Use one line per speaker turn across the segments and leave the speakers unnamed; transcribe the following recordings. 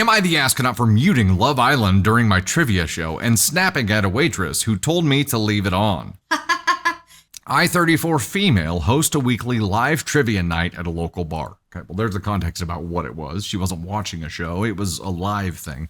Am I the astronaut for muting Love Island during my trivia show and snapping at a waitress who told me to leave it on? I, 34 female, host a weekly live trivia night at a local bar. Okay, well, there's the context about what it was. She wasn't watching a show. It was a live thing.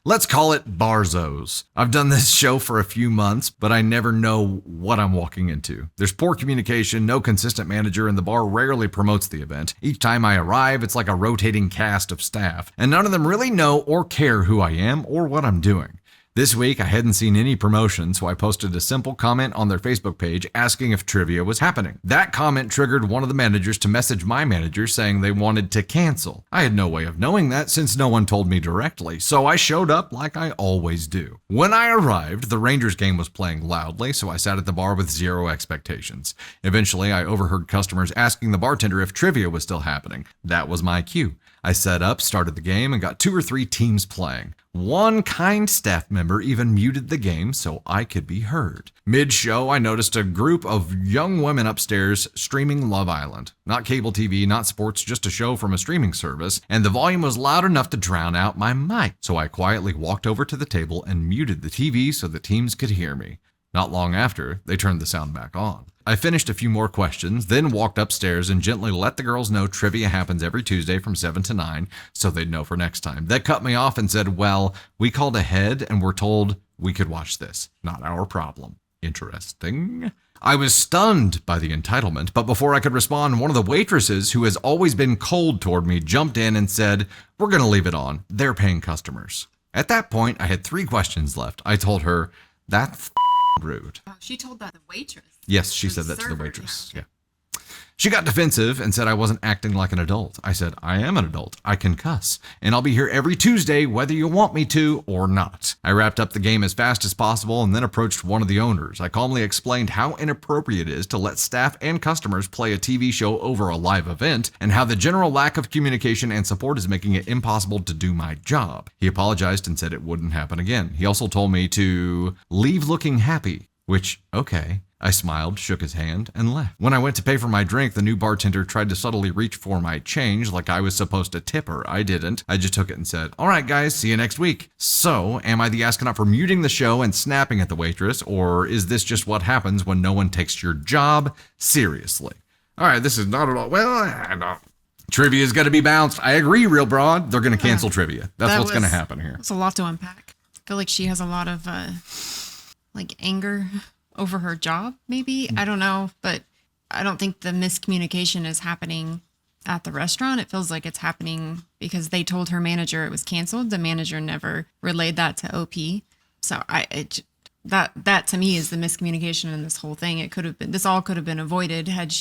Let's call it Barzos. I've done this show for a few months, but I never know what I'm walking into. There's poor communication, no consistent manager, and the bar rarely promotes the event. Each time I arrive, it's like a rotating cast of staff, and none of them really know or care who I am or what I'm doing. This week, I hadn't seen any promotion, so I posted a simple comment on their Facebook page asking if trivia was happening. That comment triggered one of the managers to message my manager saying they wanted to cancel. I had no way of knowing that since no one told me directly, so I showed up like I always do. When I arrived, the Rangers game was playing loudly, so I sat at the bar with zero expectations. Eventually, I overheard customers asking the bartender if trivia was still happening. That was my cue. I set up, started the game, and got 2 or 3 teams playing. One kind staff member even muted the game so I could be heard. Mid-show, I noticed a group of young women upstairs streaming Love Island. Not cable TV, not sports, just a show from a streaming service, and the volume was loud enough to drown out my mic. So I quietly walked over to the table and muted the TV so the teams could hear me. Not long after, they turned the sound back on. I finished a few more questions, then walked upstairs and gently let the girls know trivia happens every Tuesday from 7 to 9, so they'd know for next time. They cut me off and said, well, we called ahead and were told we could watch this. Not our problem. Interesting. I was stunned by the entitlement, but before I could respond, one of the waitresses, who has always been cold toward me, jumped in and said, we're going to leave it on. They're paying customers. At that point, I had 3 questions left. I told her, that's rude.
Oh, she told that to the waitress.
Yes, she said that to the waitress. Yeah. She got defensive and said I wasn't acting like an adult. I said, I am an adult. I can cuss. And I'll be here every Tuesday, whether you want me to or not. I wrapped up the game as fast as possible and then approached one of the owners. I calmly explained how inappropriate it is to let staff and customers play a TV show over a live event and how the general lack of communication and support is making it impossible to do my job. He apologized and said it wouldn't happen again. He also told me to leave looking happy, which, okay. I smiled, shook his hand, and left. When I went to pay for my drink, the new bartender tried to subtly reach for my change like I was supposed to tip her. I didn't. I just took it and said, all right, guys, see you next week. So, am I the astronaut for muting the show and snapping at the waitress, or is this just what happens when no one takes your job seriously? All right, this is not at all. Well, I don't. Trivia's got to be bounced. I agree, Real Broad. They're going to cancel trivia. That's what's going to happen here.
It's a lot to unpack. I feel like she has a lot of anger over her job, maybe. I don't know, but I don't think the miscommunication is happening at the restaurant. It feels like it's happening because they told her manager it was canceled. The manager never relayed that to OP. So that to me is the miscommunication in this whole thing. This all could have been avoided had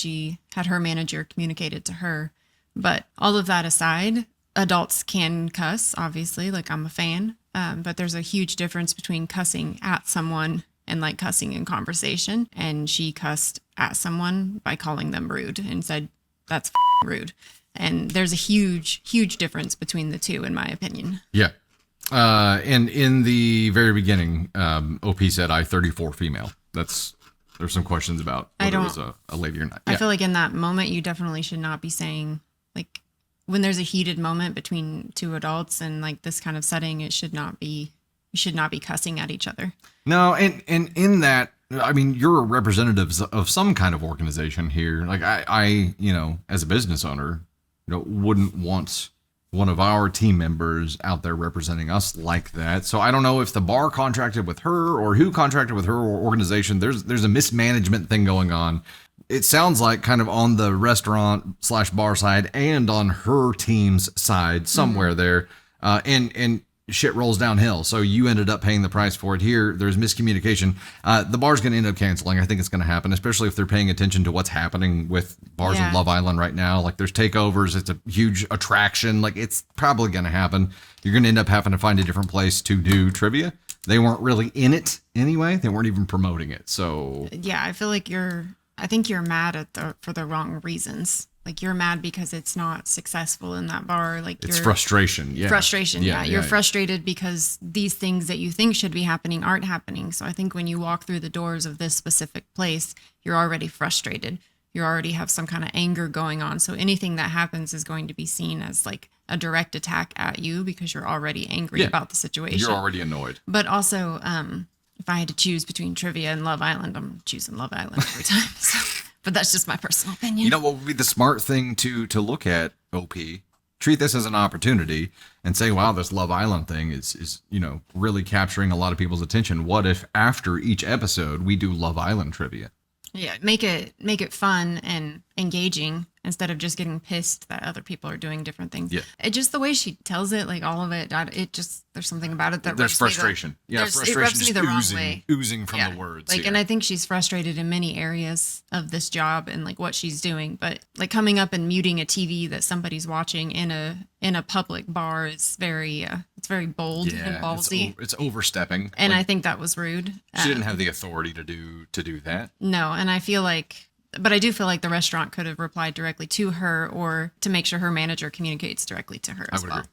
her manager communicated to her. But all of that aside, adults can cuss, obviously, like I'm a fan. But there's a huge difference between cussing at someone and like cussing in conversation. And she cussed at someone by calling them rude and said, that's rude. And there's a huge, huge difference between the two, in my opinion.
Yeah. And in the very beginning, OP said, I 34 female. There's some questions about whether it was a lady or not. Yeah.
I feel like in that moment, you definitely should not be saying, like, when there's a heated moment between 2 adults and like this kind of setting, you should not be cussing at each other.
No, and in that, I mean, you're a representative of some kind of organization here. Like I as a business owner, wouldn't want one of our team members out there representing us like that. So I don't know if the bar contracted with her or who contracted with her or organization. There's a mismanagement thing going on. It sounds like kind of on the restaurant/bar side and on her team's side somewhere there. And shit rolls downhill. So you ended up paying the price for it here. There's miscommunication. The bar's going to end up canceling. I think it's going to happen, especially if they're paying attention to what's happening with bars in Love Island right now. Like there's takeovers. It's a huge attraction. Like it's probably going to happen. You're going to end up having to find a different place to do trivia. They weren't really in it anyway. They weren't even promoting it. So
yeah, I feel like I think you're mad for the wrong reasons. Like you're mad because it's not successful in that bar. Like
it's frustration. Yeah.
Frustration. Yeah. You're frustrated because these things that you think should be happening aren't happening. So I think when you walk through the doors of this specific place, you're already frustrated. you already have some kind of anger going on. So anything that happens is going to be seen as like a direct attack at you because you're already angry about the situation.
You're already annoyed.
But also, if I had to choose between trivia and Love Island, I'm choosing Love Island every time. So, but that's just my personal opinion.
You know what would be the smart thing to look at, OP? Treat this as an opportunity and say, wow, this Love Island thing is really capturing a lot of people's attention. What if after each episode we do Love Island trivia?
Yeah, make it fun and engaging instead of just getting pissed that other people are doing different things.
Yeah.
It just the way she tells it, like all of it, there's something about it that
there's frustration.
It rubs me the wrong way.
Oozing from the words.
Like, and I think she's frustrated in many areas of this job and like what she's doing. But like coming up and muting a TV that somebody's watching in a public bar is very it's very bold and ballsy.
It's overstepping.
And I think that was rude.
She didn't have the authority to do that.
No, and I do feel like the restaurant could have replied directly to her or to make sure her manager communicates directly to her as well.
Agree.